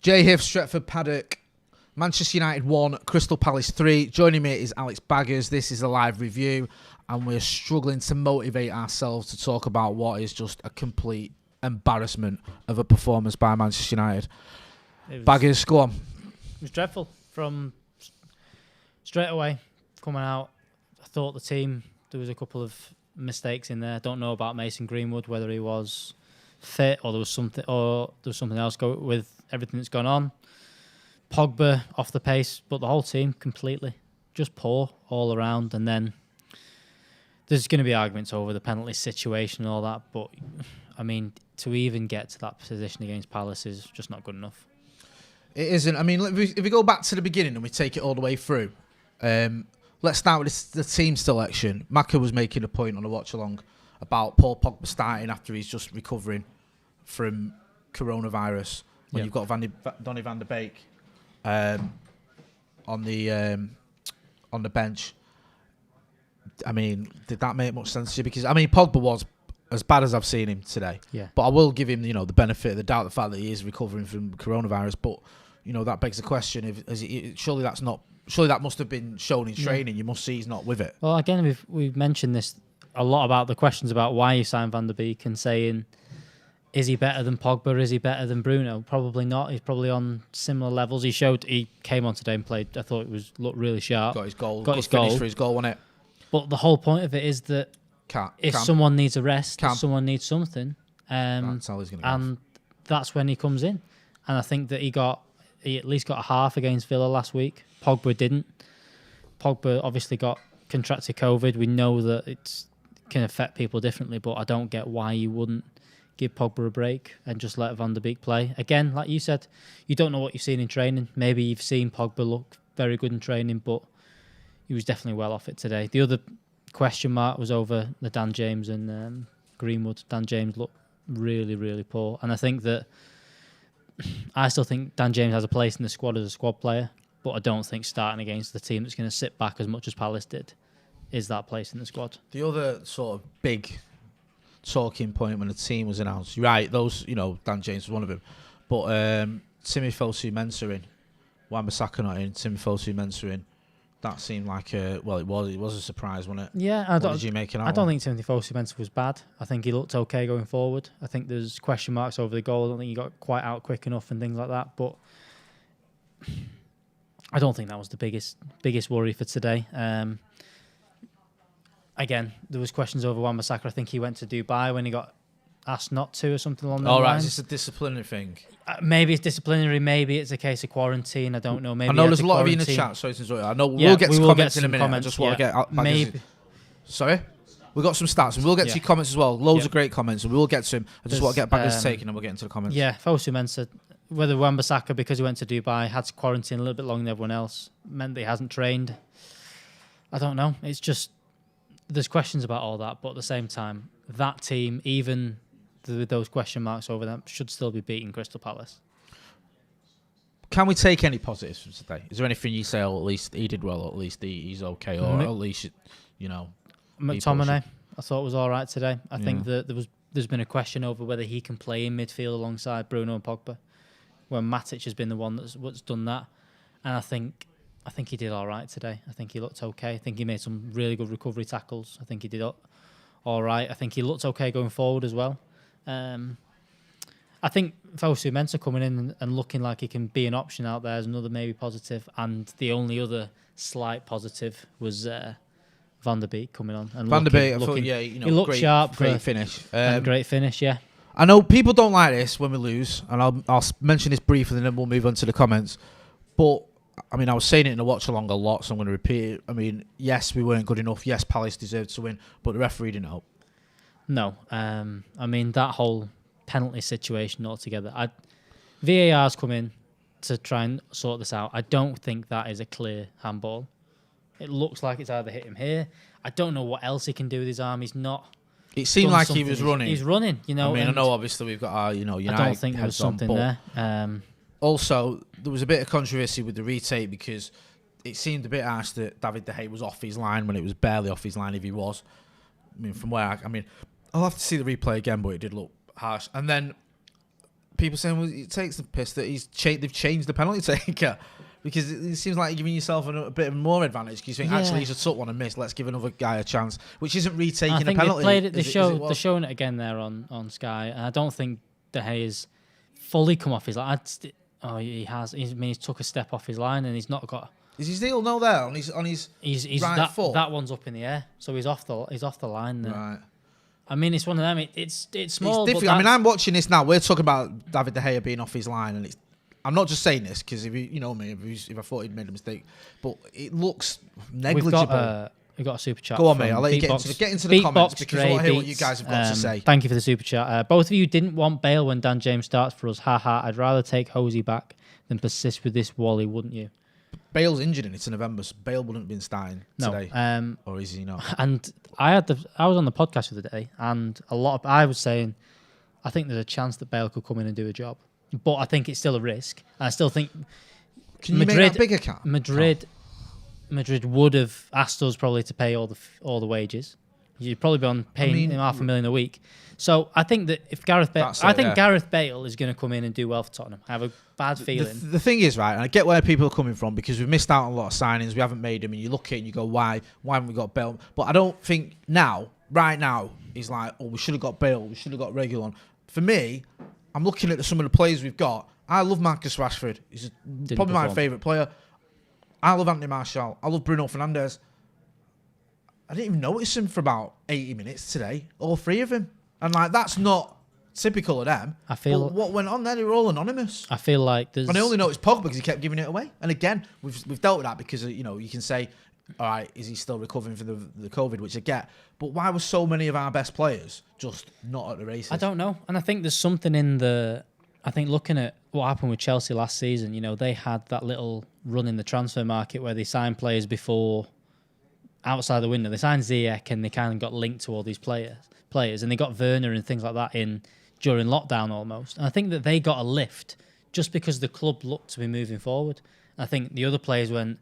Jay Hiff, Stretford, Paddock, Manchester United 1, Crystal Palace 3. Joining me is Alex Baggers. This is a live review, and we're struggling to motivate ourselves to talk about what is just a complete embarrassment of a performance by Manchester United. Baggers, go on. It was dreadful from straight away coming out. I thought the team, there was a couple of mistakes in there. I don't know about Mason Greenwood, whether he was fit or there was something else go with everything that's gone on. Pogba off the pace, but the whole team completely just poor all around. And then there's going to be arguments over the penalty situation and all that, but I mean, to even get to that position against Palace is just not good enough. It isn't. I mean, if we go back to the beginning and we take it all the way through, let's start with the team selection. Maka was making a point on the watch along about Paul Pogba starting after he's just recovering from coronavirus. When you've got Donny van der Beek on the bench. I mean, did that make much sense to you? Because I mean, Pogba was as bad as I've seen him today. Yeah. But I will give him, the benefit of the doubt, the fact that he is recovering from coronavirus. But that begs the question: surely that must have been shown in training. You must see he's not with it. Well, again, we've mentioned this a lot about the questions about why you signed Van der Beek and saying, is he better than Pogba? Is he better than Bruno? Probably not. He's probably on similar levels. He came on today and played. I thought looked really sharp. Got his goal. Got his goal for his goal, wasn't it? But the whole point of it is that someone needs a rest, someone needs something, that's how he's going to go. And that's when he comes in. And I think that he at least got a half against Villa last week. Pogba didn't. Pogba obviously contracted COVID. We know that it can affect people differently, but I don't get why you wouldn't give Pogba a break and just let Van der Beek play. Again, like you said, you don't know what you've seen in training. Maybe you've seen Pogba look very good in training, but he was definitely well off it today. The other question mark was over the Dan James and Greenwood. Dan James looked really, really poor. And I think that I still think Dan James has a place in the squad as a squad player, but I don't think starting against the team that's going to sit back as much as Palace did is that place in the squad. The other sort of big talking point when the team was announced, right, those, Dan James was one of them, but Timothy Mensah in, Wan-Bissaka not in, Timothy Mensah in, that seemed like it was a surprise, wasn't it? Yeah, what did you make it out? I don't think Timothy Mensah was bad. I think he looked okay going forward. I think there's question marks over the goal. I don't think he got quite out quick enough and things like that, but I don't think that was the biggest worry for today. Again, there was questions over Wan-Bissaka. I think he went to Dubai when he got asked not to or something along those lines. All right, is this a disciplinary thing? Maybe it's disciplinary. Maybe it's a case of quarantine. I don't know. Maybe I know there's a lot of you in the chat. Sorry to interrupt. I know we'll get to comments in a minute. I just want to get... Maybe. Sorry? We've got some stats, and we'll get to your comments as well. Loads of great comments, and we'll get to him. I just want to get back his take, and then we'll get into the comments. Yeah, Fosu Mensah, whether Wan-Bissaka, because he went to Dubai, had to quarantine a little bit longer than everyone else, meant that he hasn't trained. I don't know. It's just... There's questions about all that, but at the same time, that team, even with those question marks over them, should still be beating Crystal Palace. Can we take any positives from today? Is there anything you say, at least he did well, or at least he's okay, or at least, McTominay, I thought was all right today. I think that there's been a question over whether he can play in midfield alongside Bruno and Pogba, when Matic has been the one that's done that. And I think he did all right today. I think he looked okay. I think he made some really good recovery tackles. I think he did all right. I think he looked okay going forward as well. I think Fosu Mensah coming in and looking like he can be an option out there is another maybe positive. And the only other slight positive was Van der Beek coming on. And Van der Beek, I thought, he looked great, sharp. Great finish. Great finish, yeah. I know people don't like this when we lose, and I'll mention this briefly and then we'll move on to the comments. But I mean, I was saying it in the watch along a lot, so I'm going to repeat it. I mean, yes, we weren't good enough. Yes, Palace deserved to win, but the referee didn't help. No. I mean, that whole penalty situation altogether. VAR's come in to try and sort this out. I don't think that is a clear handball. It looks like it's either hit him here. I don't know what else he can do with his arm. He's not... It seemed like he was running. He's running, I mean, I know obviously we've got our, United I don't think there was something there. Also, there was a bit of controversy with the retake because it seemed a bit harsh that David De Gea was off his line when it was barely off his line if he was. I mean, from where I'll have to see the replay again, but it did look harsh. And then people saying, well, it takes the piss that they've changed the penalty taker. Because it seems like you're giving yourself a bit more advantage. Because you think, actually, he's a took one and missed. Let's give another guy a chance. Which isn't retaking a penalty. They're showing it again there on Sky. And I don't think De Gea's fully come off his line. He has. He's took a step off his line and he's not got... Is he still there on his right foot? That one's up in the air. So he's off the line there. Right. I mean, it's one of them. It's small. It's difficult. I'm watching this now. We're talking about David De Gea being off his line, and I'm not just saying this because if you know me, if I thought he'd made a mistake, but it looks negligible. We've got a super chat. Go on, mate. I'll let you get into the comments because I want to hear what you guys have got to say. Thank you for the super chat. Both of you didn't want Bale when Dan James starts for us. Haha. I'd rather take Hosey back than persist with this Wally, wouldn't you? Bale's injured and it's in November, so Bale wouldn't have been starting today. Or is he not? And I was on the podcast the other day, and I was saying, I think there's a chance that Bale could come in and do a job. But I think it's still a risk. I still think Can you make that bigger cap? Madrid would have asked us probably to pay all the wages. You'd probably be on paying him $500,000 a week. So I think that if Gareth Bale, Gareth Bale is going to come in and do well for Tottenham. I have a bad feeling. The thing is, right, and I get where people are coming from because we've missed out on a lot of signings. We haven't made them, and you look at it and you go, why haven't we got Bale? But I don't think right now, he's like, oh, we should have got Bale. We should have got Reguilon. For me, I'm looking at some of the players we've got. I love Marcus Rashford. He's probably my favourite player. I love Anthony Martial. I love Bruno Fernandes. I didn't even notice him for about 80 minutes today. All three of him. And that's not typical of them. I feel what went on there, they were all anonymous. I feel like there's... And I only noticed Pogba because he kept giving it away. And again, we've dealt with that because, you can say, all right, is he still recovering from the COVID, which I get. But why were so many of our best players just not at the races? I don't know. And I think there's something I think looking at what happened with Chelsea last season, they had that little run in the transfer market where they signed players before outside the window. They signed Ziyech and they kind of got linked to all these players, and they got Werner and things like that during lockdown almost. And I think that they got a lift just because the club looked to be moving forward. I think the other players went,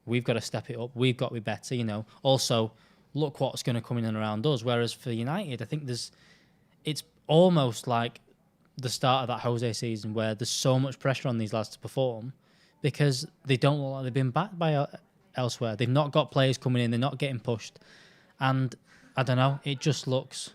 we've got to step it up. We've got to be better, Also, look what's going to come in and around us. Whereas for United, I think it's almost like the start of that Jose season where there's so much pressure on these lads to perform because they don't look like they've been backed by elsewhere. They've not got players coming in. They're not getting pushed. And I don't know. It just looks...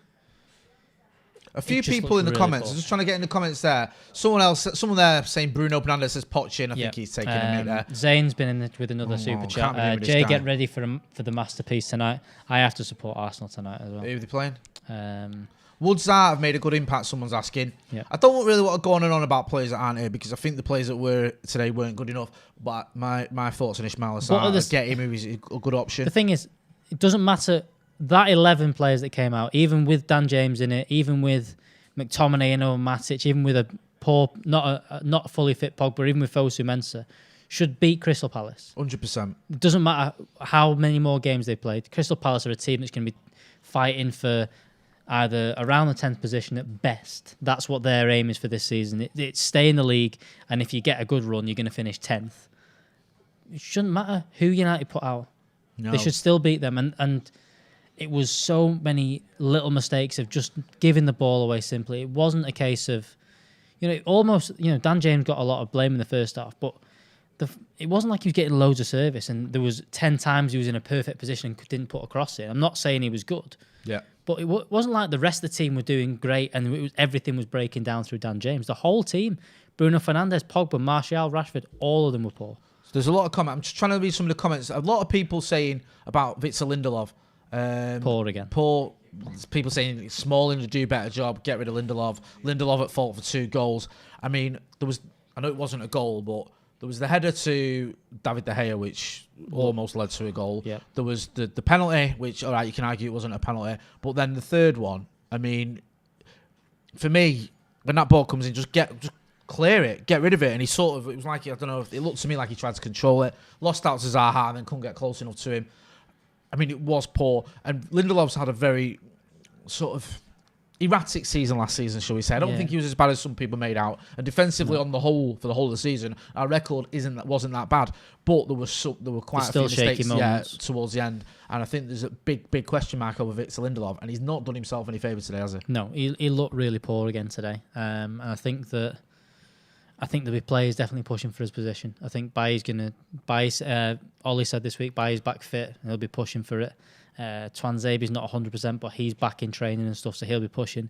A few people in the comments. I'm just trying to get in the comments there. Someone there saying Bruno Fernandes says Poch in. I think he's taking a minute there. Zane's been in with another super chat. Jay, get ready for the masterpiece tonight. I have to support Arsenal tonight as well. Who are they playing? Woods have made a good impact, someone's asking. Yeah. I don't really want to go on and on about players that aren't here because I think the players that were today weren't good enough. But my thoughts on Ismail Assar, get him who is a good option. The thing is, it doesn't matter. That 11 players that came out, even with Dan James in it, even with McTominay and Matic, even with a poor, not fully fit Pogba, even with Fosu Mensah, should beat Crystal Palace. 100%. It doesn't matter how many more games they played. Crystal Palace are a team that's going to be fighting for either around the 10th position at best. That's what their aim is for this season. It's stay in the league, and if you get a good run, you're going to finish 10th. It shouldn't matter who United put out. No. They should still beat them. And it was so many little mistakes of just giving the ball away simply. It wasn't a case of, Dan James got a lot of blame in the first half, but it wasn't like he was getting loads of service and there was 10 times he was in a perfect position and didn't put a cross in. I'm not saying he was good. Yeah. But it wasn't like the rest of the team were doing great and everything was breaking down through Dan James. The whole team, Bruno Fernandes, Pogba, Martial, Rashford, all of them were poor. So there's a lot of comments. I'm just trying to read some of the comments. A lot of people saying about Victor Lindelof. Poor again. Poor. People saying Smalling to do a better job, get rid of Lindelof. Lindelof at fault for 2 goals. I mean, I know it wasn't a goal, but there was the header to David De Gea, which almost led to a goal. Yep. There was the penalty, which, all right, you can argue it wasn't a penalty. But then the third one, I mean, for me, when that ball comes in, just clear it, get rid of it. And it was like, I don't know, it looked to me like he tried to control it. Lost out to Zaha and then couldn't get close enough to him. I mean, it was poor. And Lindelof's had a very sort of erratic season last season, shall we say. I don't think he was as bad as some people made out. And defensively, on the whole, for the whole of the season, our record wasn't that bad. But there were quite a few mistakes towards the end. And I think there's a big question mark over Victor Lindelof. And he's not done himself any favours today, has he? No, he looked really poor again today. And I think there'll be players definitely pushing for his position. I think Ollie said this week, Baye's back fit. And he'll be pushing for it. Twanzebe's not 100%, but he's back in training and stuff, so he'll be pushing.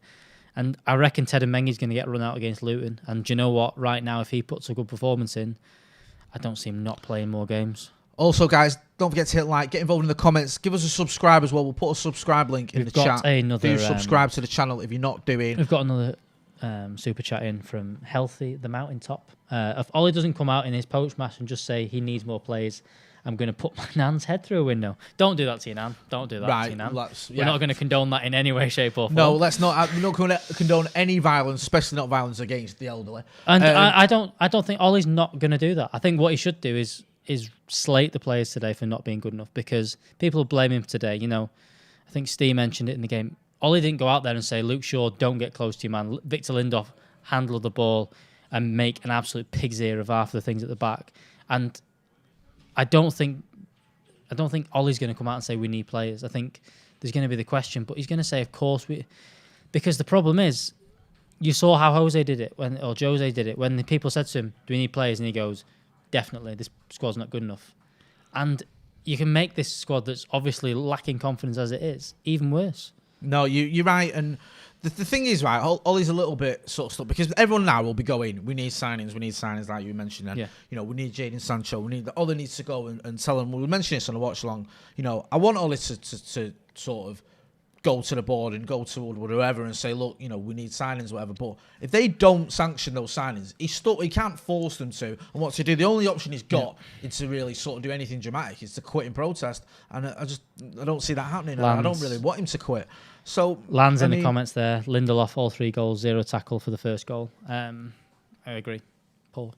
And I reckon Ted and Mengi's going to get run out against Luton. And do you know what? Right now, if he puts a good performance in, I don't see him not playing more games. Also, guys, don't forget to hit like, get involved in the comments, give us a subscribe as well. We'll put a subscribe link in the chat. Do subscribe to the channel if you're not doing. We've got another super chat in from Healthy, the Mountaintop. If Ollie doesn't come out in his post match and just say he needs more players, I'm going to put my nan's head through a window. Don't do that to your nan. Don't do that to your nan. We're not going to condone that in any way, shape or form. No, let's not. We're not going to condone any violence, especially not violence against the elderly. And I don't think Ollie's not going to do that. I think what he should do is slate the players today for not being good enough, because people blame him today. You know, I think Steve mentioned it in the game. Ollie didn't go out there and say, Luke Shaw, don't get close to your man. Victor Lindelof, handle the ball and make an absolute pig's ear of half of the things at the back. And I don't think Ollie's going to come out and say we need players. I think there's going to be the question, but he's going to say, of course we, because the problem is, you saw how Jose did it when the people said to him, "Do we need players?" and he goes, "Definitely, this squad's not good enough." And you can make this squad that's obviously lacking confidence as it is even worse. No, you're right, and the thing is, right, Ollie's a little bit sort of stuck, because everyone now will be going, we need signings like you mentioned, and you know, we need Jadon Sancho, Ollie needs to go and tell them, we'll mention this on a watch along, you know, I want Ollie to sort of go to the board and go to Woodward or whoever and say, look, you know, we need signings or whatever, but if they don't sanction those signings, he can't force them to, and what to do, the only option he's got is to really sort of do anything dramatic, is to quit in protest, and I don't see that happening. I don't really want him to quit. So Lands in the comments there. Lindelof, all 3 goals, 0 tackle for the first goal. I agree. Paul.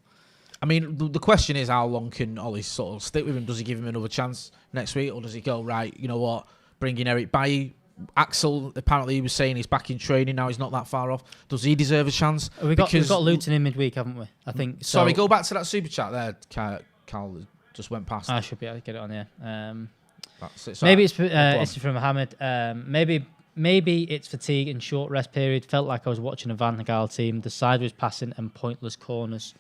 I mean, the question is, how long can Ollie sort of stick with him? Does he give him another chance next week, or does he go, right, you know what, bring in Eric Bailly? Axel, apparently he was saying he's back in training now, he's not that far off. Does he deserve a chance? We've got Luton in midweek, haven't we? I think so. Sorry, go back to that super chat there. Carl just went past. I should be able to get it on here. Maybe it's from Mohammed. Maybe it's fatigue and short rest period. Felt like I was watching a Van Gaal team. The sideways passing and pointless corners.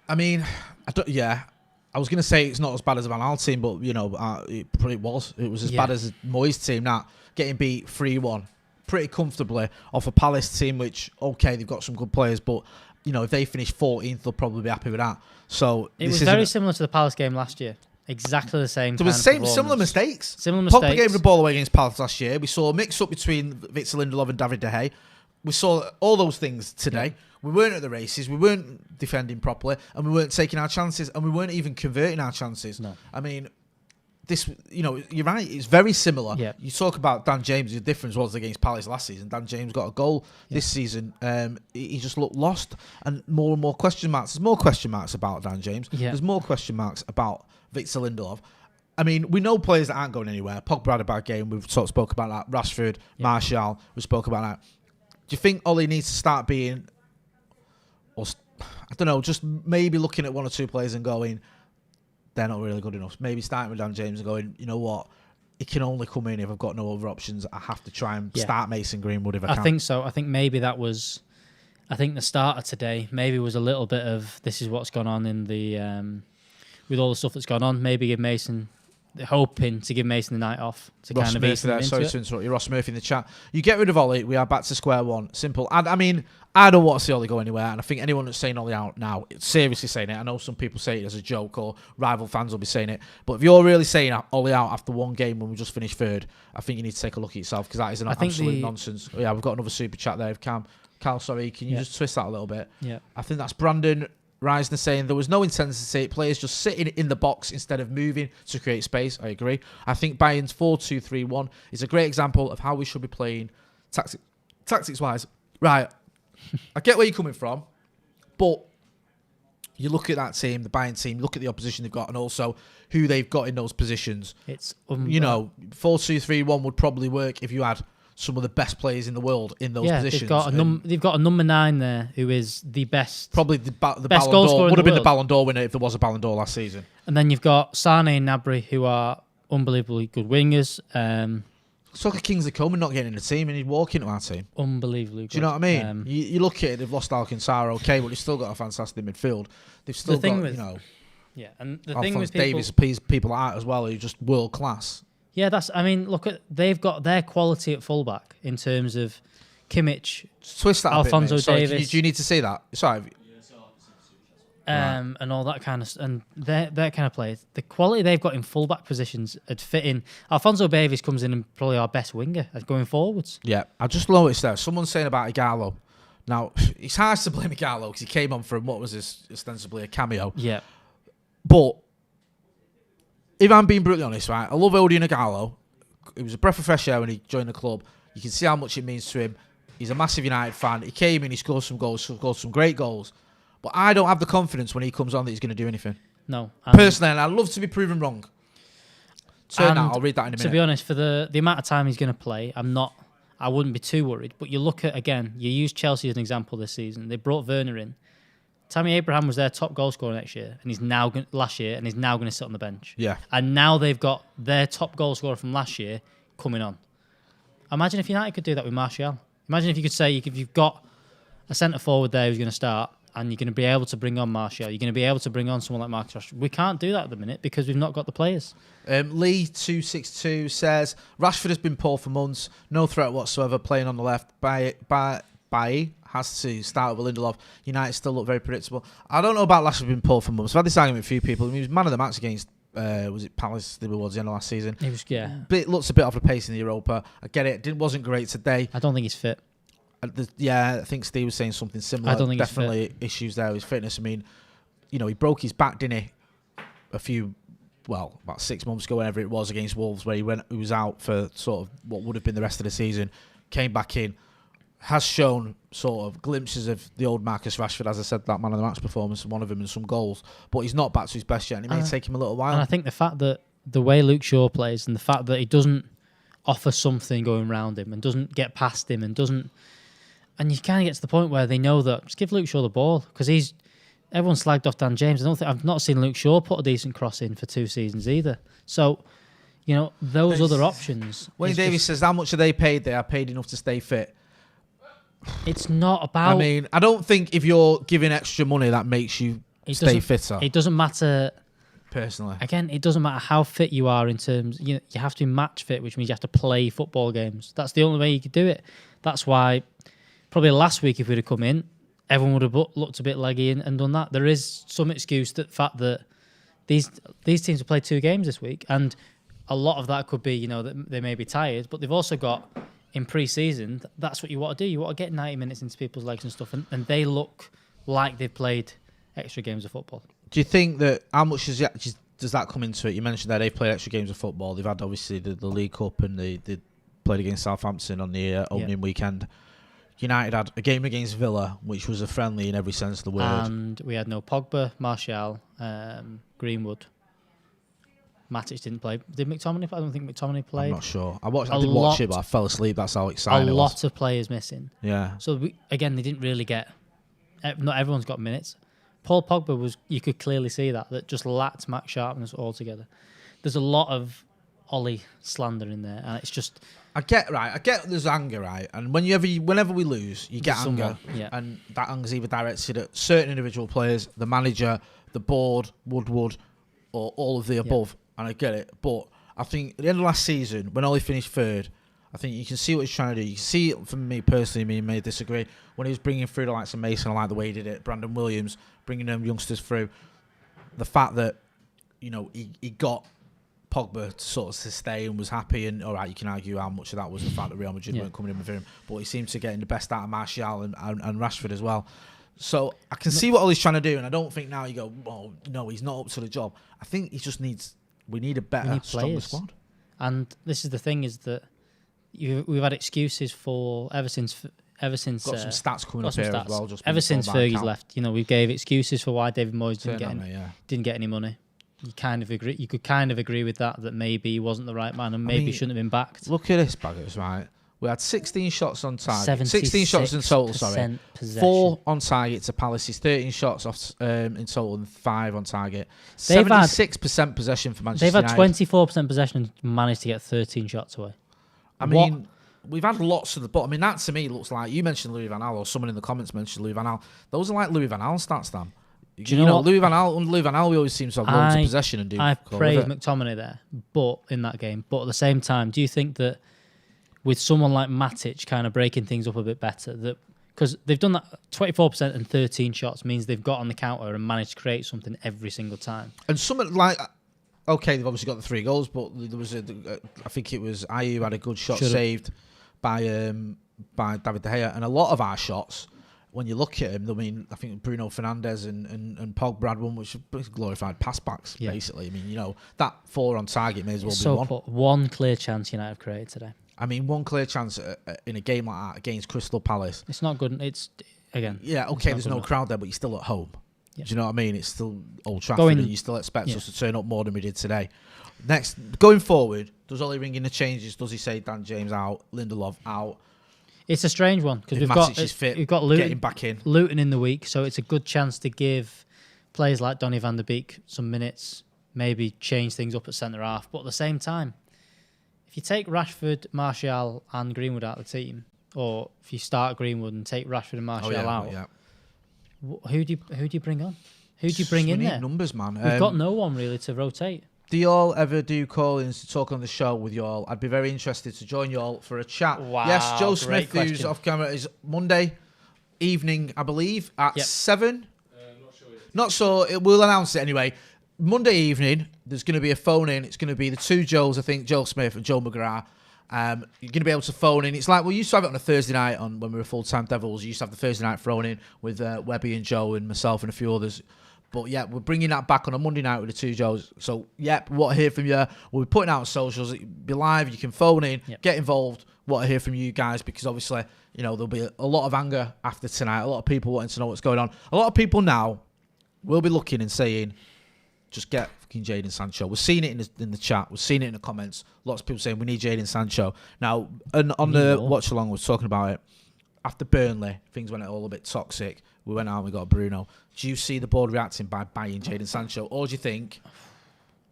I mean, I was going to say it's not as bad as a Van Gaal team, but you know, it was. It was as bad as Moyes' team. That getting beat 3-1 pretty comfortably off a Palace team, which they've got some good players, but you know, if they finish 14th, they'll probably be happy with that. So it was very similar to the Palace game last year. Exactly the same. There was similar mistakes. Pogba gave the ball away against Palace last year. We saw a mix-up between Victor Lindelof and David De Gea. We saw all those things today. We weren't at the races. We weren't defending properly, and we weren't taking our chances, and we weren't even converting our chances. No. I mean, this, you know, you're right. It's very similar. Yeah. You talk about Dan James. The difference was against Palace last season. Dan James got a goal this season. He just looked lost, and more question marks. There's more question marks about Dan James. Yeah. There's more question marks about Victor Lindelof. I mean, we know players that aren't going anywhere. Pogba had a bad game. We've sort of spoke about that. Rashford, Martial, we spoke about that. Do you think Ollie needs to start being, or I don't know, just maybe looking at 1 or 2 players and going, they're not really good enough? Maybe starting with Dan James and going, you know what, it can only come in if I've got no other options. I have to try and start Mason Greenwood if I can. I think so. I think maybe that was, I think the starter today maybe was a little bit of, this is what's gone on in the, with all the stuff that's gone on. Maybe give Mason, hoping to give Mason the night off to Ross kind of Murphy there. Sorry to interrupt you, Ross Murphy in the chat. You get rid of Ollie, we are back to square one. Simple. I mean, I don't want to see Ollie go anywhere, and I think anyone that's saying Ollie out now, seriously saying it. I know some people say it as a joke, or rival fans will be saying it, but if you're really saying Ollie out after one game when we just finished 3rd, I think you need to take a look at yourself, because that is an absolute nonsense. Oh, yeah, we've got another super chat there. Carl, sorry, can you just twist that a little bit? Yeah. I think that's Brandon Reisner saying there was no intensity, players just sitting in the box instead of moving to create space. I agree. I think Bayern's 4-2-3-1 is a great example of how we should be playing tactics-wise. Right, I get where you're coming from, but you look at that team, the Bayern team, look at the opposition they've got, and also who they've got in those positions. It's you know, 4-2-3-1 would probably work if you had some of the best players in the world in those positions. They've got a number 9 there who is the best. Probably the best Ballon goal d'Or scorer would have been the world. Ballon d'Or winner if there was a Ballon d'Or last season. And then you've got Sane and Gnabry, who are unbelievably good wingers. Soccer Kingsley Coman not getting in the team, and he'd walk into our team. Unbelievably good. Do you know what I mean? You look at it, they've lost Alcantara, okay, but they've still got a fantastic midfield. They've still got, Yeah, and the Alphonse thing with Davies, people like that as well, who are just world class. Yeah, they've got their quality at fullback in terms of Kimmich, Twist that Alphonso a bit, mate. Davies. Do you need to see that? Sorry. And all that kind of and that kind of players. The quality they've got in fullback positions would fit in. Alphonso Davies comes in and probably our best winger going forwards. Yeah, I just noticed there. Someone's saying about Ighalo. Now, it's hard to blame Ighalo because he came on from what was ostensibly a cameo. Yeah. But if I'm being brutally honest, right, I love Odion Ighalo. It was a breath of fresh air when he joined the club. You can see how much it means to him. He's a massive United fan. He came in, he scored some goals, scored some great goals. But I don't have the confidence when he comes on that he's going to do anything. No. Personally, and I'd love to be proven wrong. I'll read that in a minute. To be honest, for the amount of time he's going to play, I wouldn't be too worried. But you look at, again, you use Chelsea as an example this season. They brought Werner in. Tammy Abraham was their top goal scorer last year, and he's now going to sit on the bench. Yeah. And now they've got their top goal scorer from last year coming on. Imagine if United could do that with Martial. Imagine if you could say, if you've got a centre forward there who's going to start, and you're going to be able to bring on Martial, you're going to be able to bring on someone like Marcus Rashford. We can't do that at the minute because we've not got the players. Lee262 says, Rashford has been poor for months, no threat whatsoever, playing on the left. Bailly has to start with Lindelof. United still look very predictable. I don't know about Rashford being poor for months. I've had this argument with a few people. I mean, he was man of the match against, was it Palace towards the end of last season? He was, yeah. Looks a bit off the pace in the Europa. I get it. Wasn't great today. I don't think he's fit. I think Steve was saying something similar. I don't think definitely issues there with his fitness. I mean, he broke his back, didn't he? About 6 months ago, whenever it was, against Wolves, where he was out for sort of what would have been the rest of the season. Came back in, has shown sort of glimpses of the old Marcus Rashford, as I said, that man of the match performance, one of them, and some goals. But he's not back to his best yet, and it may take him a little while. And I think the fact that the way Luke Shaw plays, and the fact that he doesn't offer something going round him, and doesn't get past him, and doesn't. And you kind of get to the point where they know that just give Luke Shaw the ball because everyone slagged off Dan James. I've not seen Luke Shaw put a decent cross in for 2 seasons either. So, those other options. Wayne Davies says, how much are they paid? They are paid enough to stay fit. It's not about. I mean, I don't think if you're giving extra money that makes you stay fitter. It doesn't matter. Personally, again, it doesn't matter how fit you are in terms. You have to be match fit, which means you have to play football games. That's the only way you could do it. That's why. Probably last week, if we'd have come in, everyone would have looked a bit leggy and done that. There is some excuse to the fact that these teams have played 2 games this week, and a lot of that could be, that they may be tired, but they've also got in pre-season. That's what you want to do. You want to get 90 minutes into people's legs and stuff, and they look like they've played extra games of football. Do you think that how much does that come into it? You mentioned that they've played extra games of football. They've had obviously the League Cup, and they played against Southampton on the opening weekend. United had a game against Villa, which was a friendly in every sense of the word. And we had no Pogba, Martial, Greenwood. Matic didn't play. Did McTominay play? I don't think McTominay played. I'm not sure. I did watch it, but I fell asleep. That's how exciting it was. A lot of players missing. Yeah. So, they didn't really get... Not everyone's got minutes. Paul Pogba you could clearly see that just lacked match sharpness altogether. There's a lot of Ollie slander in there, and it's just... I get there's anger, right? And whenever we lose, you get anger. Yeah. And that anger's either directed at certain individual players, the manager, the board, Woodward, or all of the above. Yeah. And I get it. But I think at the end of last season, when Ollie finished 3rd, I think you can see what he's trying to do. You can see it from me personally, me may disagree, when he was bringing through the likes of Mason, I like the way he did it, Brandon Williams, bringing them youngsters through. The fact that, he got Pogba to sort of stay and was happy, and all right, you can argue how much of that was the fact that Real Madrid weren't coming in with him, but he seemed to getting the best out of Martial and Rashford as well. So I can see what Ollie's trying to do, and I don't think now you go, well, no, he's not up to the job. I think he just we need a better, stronger squad. And this is the thing, is that we've had excuses for ever since. Got some stats coming up here as well. Just ever since Fergie's left, we gave excuses for why David Moyes didn't get any money. You kind of agree. You could kind of agree with that maybe he wasn't the right man and maybe shouldn't have been backed. Look at this, Baggers, right? We had 16 shots on target. 16 shots in total, sorry. Possession. 4 on target to Palace's 13 shots off in total and 5 on target. 76% possession for Manchester United. They've had 24% possession and managed to get 13 shots away. I mean, we've had lots of the... But, I mean, that to me looks like... You mentioned Louis van Gaal, or someone in the comments mentioned Louis van Gaal. Those are like Louis van Gaal stats, Dan. Do you know what? Louis van Gaal, we always seem to have loads of possession and do... I praised McTominay there, but in that game. But at the same time, do you think that with someone like Matic kind of breaking things up a bit better, that because they've done that 24% and 13 shots means they've got on the counter and managed to create something every single time. And someone like... Okay, they've obviously got the 3 goals, but there was I think it was Ayew had a good shot saved by David De Gea, and a lot of our shots, when you look at him, I mean, I think Bruno Fernandes and Pogba had one which was glorified pass backs, basically. I mean, that 4 on target may as well be 1. One clear chance United have created today. I mean, one clear chance in a game like that against Crystal Palace. It's not good. It's, again... Yeah, okay, there's no crowd there, but you're still at home. Yeah. Do you know what I mean? It's still Old Trafford and you still expect us to turn up more than we did today. Next, going forward, does Ollie ring in the changes? Does he say Dan James out, Lindelof out? It's a strange one because we've got Luton, back in. Luton in the week, so it's a good chance to give players like Donny van der Beek some minutes, maybe change things up at centre-half. But at the same time, if you take Rashford, Martial and Greenwood out of the team, or if you start Greenwood and take Rashford and Martial out... Yeah. Who do you bring on? Who do you bring in there? Numbers, man. We've got no one really to rotate. Do y'all ever do call-ins to talk on the show with y'all? I'd be very interested to join y'all for a chat. Wow, yes, Joe Smith, who's off camera, is Monday evening, I believe, at 7. Not sure. We'll announce it anyway. Monday evening, there's going to be a phone-in. It's going to be the 2 Joes, I think, Joe Smith and Joe McGrath. You're going to be able to phone in. It's like, we used to have it on a Thursday night when we were full-time Devils. You used to have the Thursday night phone in with Webby and Joe and myself and a few others. But yeah, we're bringing that back on a Monday night with the 2 Joes. So yeah, what I hear from you, we'll be putting out on socials. It'll be live. You can phone in, get involved. What I hear from you guys, because obviously, there'll be a lot of anger after tonight. A lot of people wanting to know what's going on. A lot of people now will be looking and saying, just get fucking Jadon Sancho. We're seeing it in the chat. We're seeing it in the comments. Lots of people saying we need Jadon Sancho. Now, and on the watch along, we were talking about it. After Burnley, things went all a bit toxic. We went out and we got Bruno. Do you see the board reacting by buying Jadon Sancho? Or do you think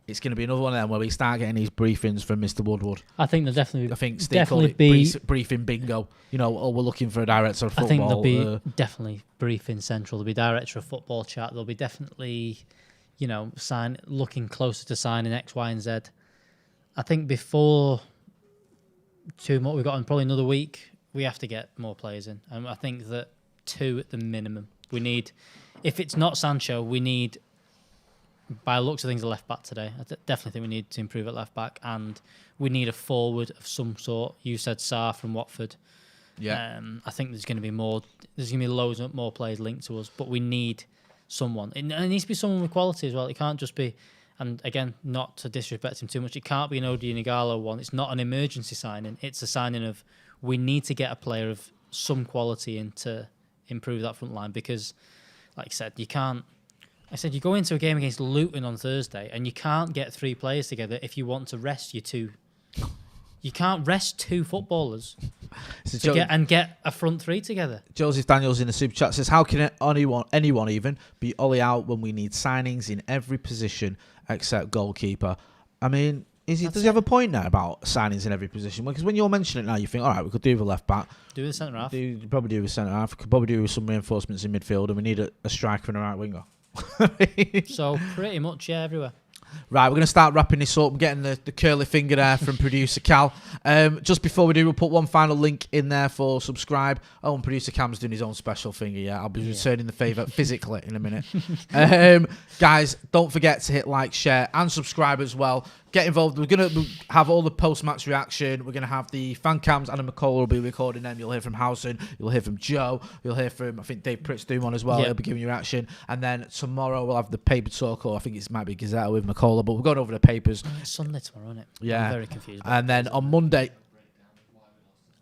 it's going to be another one of them where we start getting these briefings from Mr. Woodward? I think there'll definitely... I think Steve called it briefing bingo. We're looking for a director of football. I think there'll be definitely briefing central. There'll be director of football chat. There'll be definitely... looking closer to signing X, Y, and Z. I think before 2 more, we've got probably another week, we have to get more players in. And I think that 2 at the minimum. We need, if it's not Sancho, we need, by the looks of things, a left back today. I definitely think we need to improve at left back, and we need a forward of some sort. You said Sarr from Watford. Yeah. I think there's going to be more. There's going to be loads more players linked to us, but we need someone. And it needs to be someone with quality as well. It can't just be, and again, not to disrespect him too much, it can't be an Odion Ighalo one. It's not an emergency signing. It's a signing of, we need to get a player of some quality in to improve that front line, because, like I said, you can't. I said you go into a game against Luton on Thursday and you can't get 3 players together if you want to rest your 2. You can't rest 2 footballers get a front 3 together. Joseph Daniels in the super chat says, how can anyone even be Ollie out when we need signings in every position except goalkeeper? I mean, does he have a point now about signings in every position? Because when you're mentioning it now, you think, all right, we could do with a left back. Do with centre half. Probably do with centre half. We could probably do with some reinforcements in midfield, and we need a striker and a right winger. So pretty much, everywhere. Right, we're going to start wrapping this up. I'm getting the curly finger there from producer Cal. Just before we do, we'll put one final link in there for subscribe. Oh, and producer Cam's doing his own special finger. Yeah, I'll be returning the favour physically in a minute. Guys, don't forget to hit like, share, and subscribe as well. Get involved. We're going to have all the post-match reaction. We're going to have the fan cams. Anna McCullough will be recording them. You'll hear from Housen. You'll hear from Joe. You'll hear from, I think, Dave Pritt's doing one as well. He'll be giving you reaction. And then tomorrow we'll have the paper talk, or I think it might be Gazette with McCullough, but we're going over the papers. It's Sunday tomorrow, isn't it? Yeah. I'm very confused. And then on Monday...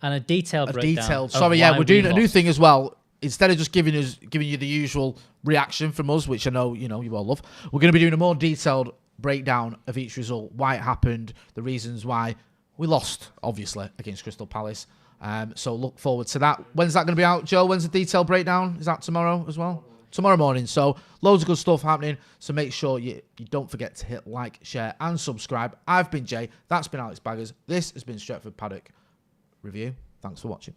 And a detailed breakdown. We're doing a new thing as well. Instead of just giving you the usual reaction from us, which I know you all love, we're going to be doing a more detailed breakdown of each result, why it happened, the reasons why we lost, obviously, against Crystal Palace. So look forward to that. When's that going to be out, Joe? When's the detailed breakdown? Is that tomorrow as well? Tomorrow morning. So loads of good stuff happening. So make sure you don't forget to hit like, share, and subscribe. I've been Jay. That's been Alex Baggers. This has been Stretford Paddock Review. Thanks for watching.